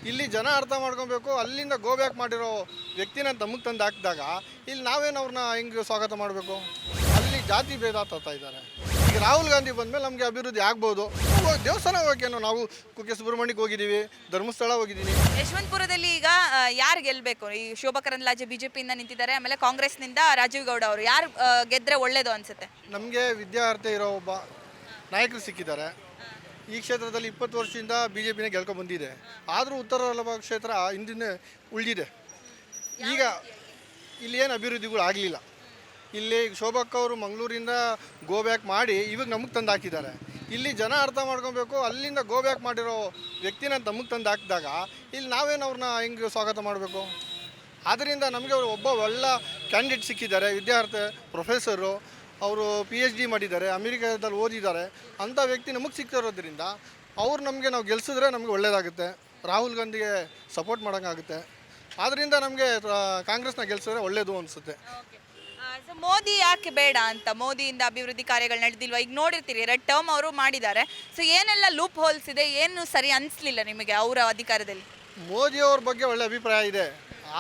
ಇಲ್ಲಿ ಜನ ಅರ್ಥ ಮಾಡ್ಕೊಬೇಕು. ಅಲ್ಲಿಂದ ಗೋ ಬ್ಯಾಕ್ ಮಾಡಿರೋ ವ್ಯಕ್ತಿನ ತಮಗೆ ತಂದು ಹಾಕಿದಾಗ ಇಲ್ಲಿ ನಾವೇನು ಅವ್ರನ್ನ ಹೆಂಗೆ ಸ್ವಾಗತ ಮಾಡಬೇಕು? ಅಲ್ಲಿ ಜಾತಿ ಭೇದ ತರ್ತಾ ಇದ್ದಾರೆ. ಈಗ ರಾಹುಲ್ ಗಾಂಧಿ ಬಂದಮೇಲೆ ನಮಗೆ ಅಭಿವೃದ್ಧಿ ಆಗ್ಬೋದು. ದೇವಸ್ಥಾನ ಹೋಗೇನು, ನಾವು ಕುಕ್ಕೆ ಸುಬ್ರಹ್ಮಣ್ಯಕ್ಕೆ ಹೋಗಿದ್ದೀವಿ, ಧರ್ಮಸ್ಥಳ ಹೋಗಿದ್ದೀನಿ. ಯಶವಂತಪುರದಲ್ಲಿ ಈಗ ಯಾರು ಗೆಲ್ಲಬೇಕು? ಈ ಶೋಭಾ ಕರಂದ್ಲಾಜೆ ಬಿಜೆಪಿಯಿಂದ ನಿಂತಿದ್ದಾರೆ, ಆಮೇಲೆ ಕಾಂಗ್ರೆಸ್ನಿಂದ ರಾಜೀವ್ ಗೌಡ ಅವರು. ಯಾರು ಗೆದ್ರೆ ಒಳ್ಳೇದು ಅನ್ಸುತ್ತೆ? ನಮಗೆ ವಿದ್ಯಾರ್ಥಿ ಇರೋ ಒಬ್ಬ ನಾಯಕರು ಸಿಕ್ಕಿದ್ದಾರೆ. ಈ ಕ್ಷೇತ್ರದಲ್ಲಿ 20 ವರ್ಷದಿಂದ BJPನೇ ಗೆಲ್ಕೊಂಡು ಬಂದಿದೆ. ಆದರೂ ಉತ್ತರ ಲೋಕಸಭಾ ಕ್ಷೇತ್ರ ಹಿಂದಿನ ಉಳಿದಿದೆ. ಈಗ ಇಲ್ಲಿ ಏನು ಅಭಿವೃದ್ಧಿಗಳು ಆಗಲಿಲ್ಲ. ಇಲ್ಲಿ ಶೋಭಕ್ಕ ಅವರು ಮಂಗಳೂರಿಂದ ಗೋ ಬ್ಯಾಕ್ ಮಾಡಿ ಇವಾಗ ನಮಗೆ ತಂದು ಹಾಕಿದ್ದಾರೆ. ಇಲ್ಲಿ ಜನ ಅರ್ಥ ಮಾಡ್ಕೊಬೇಕು. ಅಲ್ಲಿಂದ ಗೋ ಬ್ಯಾಕ್ ಮಾಡಿರೋ ವ್ಯಕ್ತಿನ ತಮಗೆ ತಂದು ಹಾಕಿದಾಗ ಇಲ್ಲಿ ನಾವೇನು ಅವ್ರನ್ನ ಹೆಂಗೆ ಸ್ವಾಗತ ಮಾಡಬೇಕು? ಆದ್ದರಿಂದ ನಮಗೆ ಒಬ್ಬ ಒಳ್ಳೆ ಕ್ಯಾಂಡಿಡೇಟ್ ಸಿಕ್ಕಿದ್ದಾರೆ. ವಿದ್ಯಾರ್ಥಿ, ಪ್ರೊಫೆಸರು, ಅವರು PhD ಮಾಡಿದ್ದಾರೆ, ಅಮೆರಿಕದಲ್ಲಿ ಓದಿದ್ದಾರೆ. ಅಂಥ ವ್ಯಕ್ತಿ ನಮಗೆ ಸಿಕ್ತಿರೋದ್ರಿಂದ ಅವ್ರು ನಮಗೆ ನಾವು ಗೆಲ್ಸಿದ್ರೆ ನಮಗೆ ಒಳ್ಳೆಯದಾಗುತ್ತೆ. ರಾಹುಲ್ ಗಾಂಧಿಗೆ ಸಪೋರ್ಟ್ ಮಾಡೋಂಗಾಗುತ್ತೆ. ಆದ್ದರಿಂದ ನಮಗೆ ಕಾಂಗ್ರೆಸ್ನ ಗೆಲ್ಸಿದ್ರೆ ಒಳ್ಳೆಯದು ಅನಿಸುತ್ತೆ. ಮೋದಿ ಯಾಕೆ ಬೇಡ ಅಂತ? ಮೋದಿಯಿಂದ ಅಭಿವೃದ್ಧಿ ಕಾರ್ಯಗಳು ನಡೆದಿಲ್ವಾ? ಈಗ ನೋಡಿರ್ತೀರಿ 2 ಟರ್ಮ್ ಅವರು ಮಾಡಿದ್ದಾರೆ. ಸೊ ಏನೆಲ್ಲ ಲೂಪ್ ಹೋಲ್ಸ್ ಇದೆ, ಏನು ಸರಿ ಅನಿಸ್ಲಿಲ್ಲ ನಿಮಗೆ ಅವರ ಅಧಿಕಾರದಲ್ಲಿ? ಮೋದಿಯವ್ರ ಬಗ್ಗೆ ಒಳ್ಳೆ ಅಭಿಪ್ರಾಯ ಇದೆ.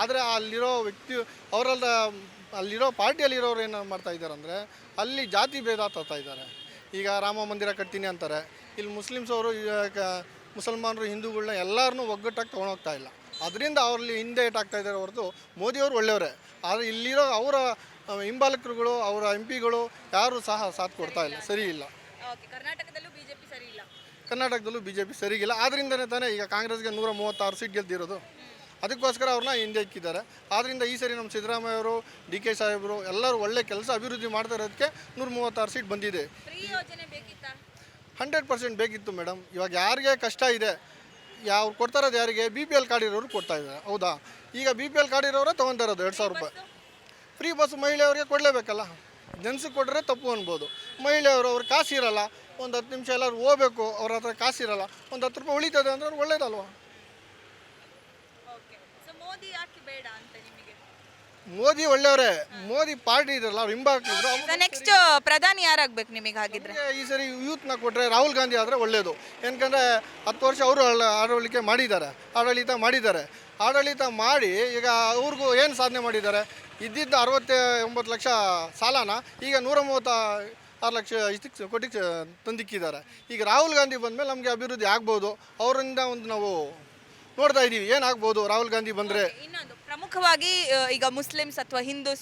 ಆದರೆ ಅಲ್ಲಿರೋ ವ್ಯಕ್ತಿ ಅವರೆಲ್ಲ ಅಲ್ಲಿರೋ ಪಾರ್ಟಿಯಲ್ಲಿರೋರು ಏನು ಮಾಡ್ತಾ ಇದ್ದಾರೆ ಅಂದರೆ ಅಲ್ಲಿ ಜಾತಿ ಭೇದ ತರ್ತಾ ಇದ್ದಾರೆ. ಈಗ ರಾಮ ಮಂದಿರ ಕಟ್ತೀನಿ ಅಂತಾರೆ. ಇಲ್ಲಿ ಮುಸ್ಲಿಮ್ಸ್ ಅವರು ಮುಸಲ್ಮಾನರು ಹಿಂದೂಗಳನ್ನ ಎಲ್ಲರನ್ನೂ ಒಗ್ಗಟ್ಟಾಗಿ ತೊಗೊಂಡೋಗ್ತಾ ಇಲ್ಲ. ಅದರಿಂದ ಅವ್ರಲ್ಲಿ ಹಿಂದೆ ಇಟ್ಟಾಗ್ತಾ ಇದ್ದಾರೆ ಹೊರತು ಮೋದಿಯವರು ಒಳ್ಳೆಯವರೇ. ಆದರೆ ಇಲ್ಲಿರೋ ಅವರ ಹಿಂಬಾಲಕರುಗಳು, ಅವರ MP ಗಳು ಯಾರೂ ಸಹ ಸಾಥ್ ಕೊಡ್ತಾ ಇಲ್ಲ, ಸರಿ ಇಲ್ಲ. ಕರ್ನಾಟಕದಲ್ಲೂ ಬಿಜೆಪಿ ಸರಿ ಇಲ್ಲ. ಕರ್ನಾಟಕದಲ್ಲೂ BJP ಸರಿಗಿಲ್ಲ. ಆದ್ದರಿಂದನೇ ತಾನೇ ಈಗ ಕಾಂಗ್ರೆಸ್ಗೆ 136 ಸೀಟ್ ಗೆದ್ದಿರೋದು. ಅದಕ್ಕೋಸ್ಕರ ಅವ್ರನ್ನ ಹಿಂದೆ ಇಕ್ಕಿದ್ದಾರೆ. ಆದ್ದರಿಂದ ಈ ಸರಿ ನಮ್ಮ ಸಿದ್ದರಾಮಯ್ಯ ಅವರು, DK ಸಾಹೇಬರು ಎಲ್ಲರೂ ಒಳ್ಳೆ ಕೆಲಸ ಅಭಿವೃದ್ಧಿ ಮಾಡ್ತಾ ಇರೋದಕ್ಕೆ 136 ಸೀಟ್ ಬಂದಿದೆ. 100% ಬೇಕಿತ್ತು ಮೇಡಮ್. ಇವಾಗ ಯಾರಿಗೆ ಕಷ್ಟ ಇದೆ, ಯಾವ ಕೊಡ್ತಾ ಇರೋದು ಯಾರಿಗೆ? BPL ಕಾರ್ಡ್ ಇರೋರು ಕೊಡ್ತಾ ಇದ್ದಾರೆ. ಹೌದಾ? ಈಗ BPL ಕಾರ್ಡ್ ಇರೋರೇ ತೊಗೊತಾ ಇರೋದು 2000 ರೂಪಾಯಿ ಫ್ರೀ ಬಸ್. ಮಹಿಳೆಯವರಿಗೆ ಕೊಡಲೇಬೇಕಲ್ಲ. ಜೆಂಟ್ಸಿಗೆ ಕೊಟ್ಟರೆ ತಪ್ಪು ಅನ್ಬೋದು. ಮಹಿಳೆಯವರು ಅವ್ರ ಕಾಸು ಇರಲ್ಲ, ಒಂದು 10 ನಿಮಿಷ ಎಲ್ಲರೂ ಹೋಗ್ಬೇಕು, ಅವ್ರ ಹತ್ರ ಕಾಸು ಇರಲ್ಲ, ಒಂದು 10 ರೂಪಾಯಿ ಉಳಿತದೆ ಅಂದ್ರೆ ಒಳ್ಳೇದಲ್ವಾ? ಮೋದಿ ಒಳ್ಳೆಯವರೇ. ಮೋದಿ ಪಾರ್ಟಿ ಇದ್ರಲ್ಲ, ಅವ್ರು ಹಿಂಬಾಲಿದ್ರು. ನೆಕ್ಸ್ಟ್ ಪ್ರಧಾನಿ ಯಾರಾಗಬೇಕು ನಿಮಗೆ ಹಾಗಿದ್ರೆ? ಈ ಸರಿ ಯೂತ್ನ ಕೊಟ್ಟರೆ ರಾಹುಲ್ ಗಾಂಧಿ ಆದರೆ ಒಳ್ಳೆಯದು. ಏನಕಂದರೆ 10 ವರ್ಷ ಅವರು ಆಡಳಿತ ಮಾಡಿದ್ದಾರೆ. ಆಡಳಿತ ಮಾಡಿ ಈಗ ಅವ್ರಿಗೂ ಏನು ಸಾಧನೆ ಮಾಡಿದ್ದಾರೆ? ಇದ್ದಿದ್ದು 69 ಲಕ್ಷ ಸಾಲನ ಈಗ 136 ಲಕ್ಷ ಕೋಟಿಗೆ ತಂದಿಕ್ಕಿದ್ದಾರೆ. ಈಗ ರಾಹುಲ್ ಗಾಂಧಿ ಬಂದಮೇಲೆ ನಮಗೆ ಅಭಿವೃದ್ಧಿ ಆಗ್ಬೋದು. ಅವರಿಂದ ಒಂದು ನಾವು ನೋಡ್ತಾ ಇದ್ದೀವಿ ಏನಾಗ್ಬೋದು ರಾಹುಲ್ ಗಾಂಧಿ ಬಂದರೆ. ಇನ್ನೊಂದು ಪ್ರಮುಖವಾಗಿ ಈಗ ಮುಸ್ಲಿಮ್ಸ್ ಅಥವಾ ಹಿಂದೂಸ್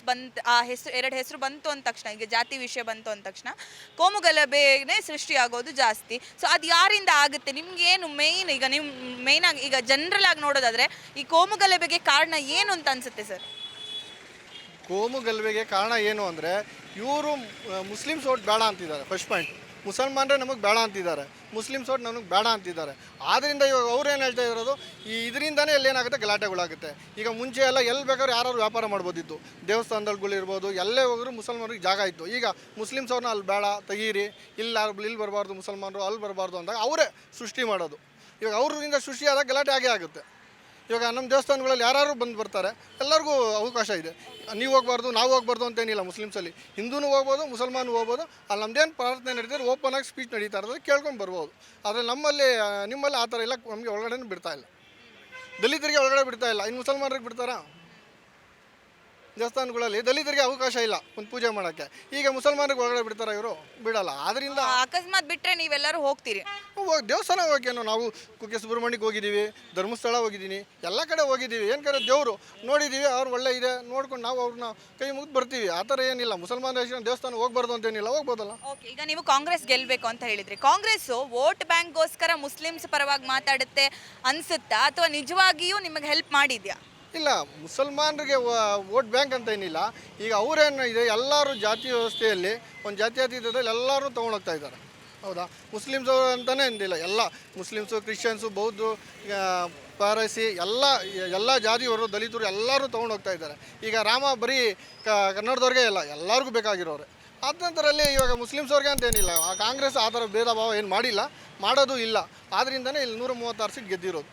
ಆ ಹೆಸರು 2 ಹೆಸರು ಬಂತು ಅಂದ ತಕ್ಷಣ, ಈಗ ಜಾತಿ ವಿಷಯ ಬಂತು ಅಂದ ತಕ್ಷಣ ಕೋಮುಗಲಭೆನೇ ಸೃಷ್ಟಿಯಾಗೋದು ಜಾಸ್ತಿ. ಸೊ ಅದು ಯಾರಿಂದ ಆಗುತ್ತೆ? ನಿಮ್ಗೆ ಏನು ಮೇಯ್ನ್, ಈಗ ನೀವು ಮೇಯ್ನಾಗಿ ಈಗ ಜನರಲ್ ಆಗಿ ನೋಡೋದಾದರೆ ಈ ಕೋಮುಗಲಭೆಗೆ ಕಾರಣ ಏನು ಅಂತ ಅನಿಸುತ್ತೆ ಸರ್? ಕೋಮುಗಲಭೆಗೆ ಕಾರಣ ಏನು ಅಂದರೆ ಇವರು ಮುಸ್ಲಿಮ್ಸ್ ಓಟ್ ಬೇಡ ಅಂತಿದ್ದಾರೆ. ಫಸ್ಟ್ ಪಾಯಿಂಟ್, ಮುಸಲ್ಮಾನರೇ ನಮಗೆ ಬೇಡ ಅಂತಿದ್ದಾರೆ, ಮುಸ್ಲಿಮ್ಸ್ ಓಟ್ ನಮಗೆ ಬೇಡ ಅಂತಿದ್ದಾರೆ. ಆದ್ದರಿಂದ ಇವಾಗ ಅವ್ರು ಏನು ಹೇಳ್ತಾ ಇರೋದು, ಇದರಿಂದನೇ ಎಲ್ಲೇನಾಗುತ್ತೆ, ಗಲಾಟೆಗಳಾಗುತ್ತೆ. ಈಗ ಮುಂಚೆ ಎಲ್ಲ ಎಲ್ಲಿ ಬೇಕಾದ್ರೂ ಯಾರು ವ್ಯಾಪಾರ ಮಾಡ್ಬೋದಿತ್ತು. ದೇವಸ್ಥಾನದಲ್ಲಿರ್ಬೋದು, ಎಲ್ಲೇ ಹೋದರೂ ಮುಸಲ್ಮಾನರಿಗೆ ಜಾಗ ಇತ್ತು. ಈಗ ಮುಸ್ಲಿಮ್ಸ್ ಅವ್ರನ್ನ ಅಲ್ಲಿ ಬೇಡ ತೆಗೀರಿ, ಇಲ್ಲಿ ಬರಬಾರ್ದು ಮುಸಲ್ಮಾನರು, ಅಲ್ಲಿ ಬರಬಾರ್ದು ಅಂದಾಗ ಅವರೇ ಸೃಷ್ಟಿ ಮಾಡೋದು. ಇವಾಗ ಅವ್ರಿಂದ ಸೃಷ್ಟಿಯಾದಾಗ ಗಲಾಟೆ ಆಗುತ್ತೆ. ಇವಾಗ ನಮ್ಮ ದೇವಸ್ಥಾನಗಳಲ್ಲಿ ಯಾರು ಬರ್ತಾರೆ, ಎಲ್ಲರಿಗೂ ಅವಕಾಶ ಇದೆ. ನೀವು ಹೋಗ್ಬಾರ್ದು, ನಾವು ಹೋಗ್ಬಾರ್ದು ಅಂತೇನಿಲ್ಲ. ಮುಸ್ಲಿಮ್ಸಲ್ಲಿ ಹಿಂದೂನು ಹೋಗ್ಬೋದು, ಮುಸಲ್ಮಾನು ಹೋಗ್ಬೋದು. ಅಲ್ಲಿ ನಮ್ಮದೇನು ಪ್ರಾರ್ಥನೆ ನಡೀತಾರೆ, ಓಪನ್ ಆಗಿ ಸ್ಪೀಚ್ ನಡೀತಾ ಇರೋದು ಕೇಳ್ಕೊಂಡು ಬರ್ಬೋದು. ಆದರೆ ನಿಮ್ಮಲ್ಲಿ ಆ ಥರ ಇಲ್ಲ. ನಮಗೆ ಒಳಗಡೆ ಬಿಡ್ತಾ ಇಲ್ಲ. ದಲಿತರಿಗೆ ಒಳಗಡೆ ಬಿಡ್ತಾ ಇಲ್ಲ. ಇನ್ನು ಮುಸಲ್ಮಾನರಿಗೆ ಬಿಡ್ತಾರಾ? ದೇವಸ್ಥಾನಗಳಲ್ಲಿ ದಲಿತರಿಗೆ ಅವಕಾಶ ಇಲ್ಲ ಒಂದು ಪೂಜೆ ಮಾಡೋಕ್ಕೆ. ಈಗ ಮುಸಲ್ಮಾನರಿಗೆ ಒಳಗಡೆ ಬಿಡ್ತಾರೆ, ಇವರು ಬಿಡಲ್ಲ. ಆದ್ದರಿಂದ ಅಕಸ್ಮಾತ್ ಬಿಟ್ಟರೆ ನೀವೆಲ್ಲರೂ ಹೋಗ್ತೀರಿ? ದೇವಸ್ಥಾನ ಹೋಗೇನು, ನಾವು ಕುಕ್ಕೆ ಸುಬ್ರಹ್ಮಣ್ಯಕ್ಕೆ ಹೋಗಿದ್ದೀವಿ, ಧರ್ಮಸ್ಥಳ ಹೋಗಿದ್ದೀನಿ, ಎಲ್ಲ ಕಡೆ ಹೋಗಿದ್ದೀವಿ. ಏನಕ್ಕೆ ದೇವರು ನೋಡಿದ್ದೀವಿ, ಅವ್ರು ಒಳ್ಳೆ ಇದೆ ನೋಡ್ಕೊಂಡು ನಾವು ಅವ್ರನ್ನ ಕೈ ಮುಗಿದು ಬರ್ತೀವಿ. ಆ ಥರ ಏನಿಲ್ಲ. ಮುಸಲ್ಮಾನ ದೇವಸ್ಥಾನ ಹೋಗ್ಬಾರ್ದು ಅಂತೇನಿಲ್ಲ, ಹೋಗ್ಬೋದಲ್ಲ. ಓಕೆ, ಈಗ ನೀವು ಕಾಂಗ್ರೆಸ್ ಗೆಲ್ಲಬೇಕು ಅಂತ ಹೇಳಿದ್ರಿ. ಕಾಂಗ್ರೆಸ್ಸು ವೋಟ್ ಬ್ಯಾಂಕ್ಗೋಸ್ಕರ ಮುಸ್ಲಿಮ್ಸ್ ಪರವಾಗಿ ಮಾತಾಡುತ್ತೆ ಅನಿಸುತ್ತಾ, ಅಥವಾ ನಿಜವಾಗಿಯೂ ನಿಮಗೆ ಹೆಲ್ಪ್ ಮಾಡಿದ್ಯಾ? ಇಲ್ಲ, ಮುಸಲ್ಮಾನರಿಗೆ ವೋಟ್ ಬ್ಯಾಂಕ್ ಅಂತ ಏನಿಲ್ಲ. ಈಗ ಅವರೇನು ಇದೆ, ಎಲ್ಲರೂ ಜಾತಿ ವ್ಯವಸ್ಥೆಯಲ್ಲಿ ಒಂದು ಜಾತ್ಯತೀತದಲ್ಲಿ ಎಲ್ಲರೂ ತೊಗೊಂಡೋಗ್ತಾ ಇದ್ದಾರೆ. ಹೌದಾ? ಮುಸ್ಲಿಮ್ಸ್ ಅವರು ಅಂತಲೇ ಅಂದಿಲ್ಲ, ಎಲ್ಲ ಮುಸ್ಲಿಮ್ಸು, ಕ್ರಿಶ್ಚಿಯನ್ಸು, ಬೌದ್ಧರು, ಪಾರಸಿ ಎಲ್ಲ ಜಾತಿಯವರು, ದಲಿತರು ಎಲ್ಲರೂ ತೊಗೊಂಡೋಗ್ತಾ ಇದ್ದಾರೆ. ಈಗ ರಾಮ ಬರೀ ಕನ್ನಡದವ್ರಿಗೆ ಇಲ್ಲ, ಎಲ್ಲರಿಗೂ ಬೇಕಾಗಿರೋರೆ. ಅದರಲ್ಲಿ ಇವಾಗ ಮುಸ್ಲಿಮ್ಸ್ ಅವ್ರಿಗೆ ಅಂತ ಏನಿಲ್ಲ. ಕಾಂಗ್ರೆಸ್ ಆ ಥರ ಭೇದ ಭಾವ ಏನು ಮಾಡಿಲ್ಲ, ಮಾಡೋದು ಇಲ್ಲ. ಆದ್ದರಿಂದನೇ ಇಲ್ಲಿ 136 ಸೀಟ್ ಗೆದ್ದಿರೋದು.